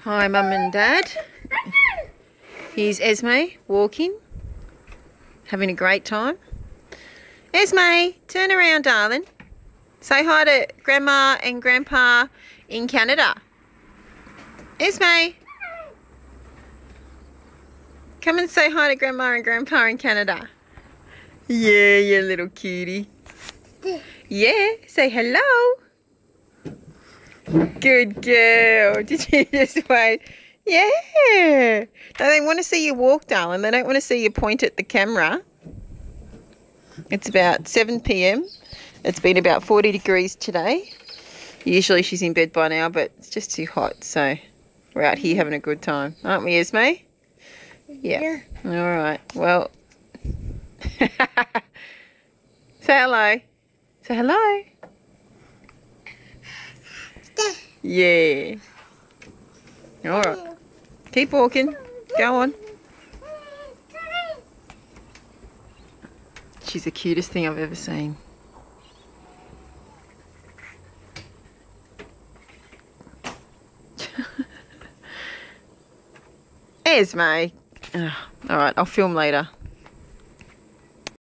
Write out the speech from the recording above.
Hi, Mum and Dad. Here's Esme walking, having a great time. Esme, turn around, darling. Say hi to Grandma and Grandpa in Canada. Esme, come and say hi to Grandma and Grandpa in Canada. Yeah, you little cutie. Yeah, say hello. Good girl. Did you just wave? Yeah. No, they want to see you walk, darling. They don't want to see you point at the camera. It's about 7 p.m. It's been about 40 degrees today. Usually she's in bed by now, but it's just too hot. So we're out here having a good time. Aren't we, Esme? Yeah. All right. Well, say hello. Say hello. Yeah. All right. Keep walking. Go on. She's the cutest thing I've ever seen. Esme. Oh, all right, I'll film later.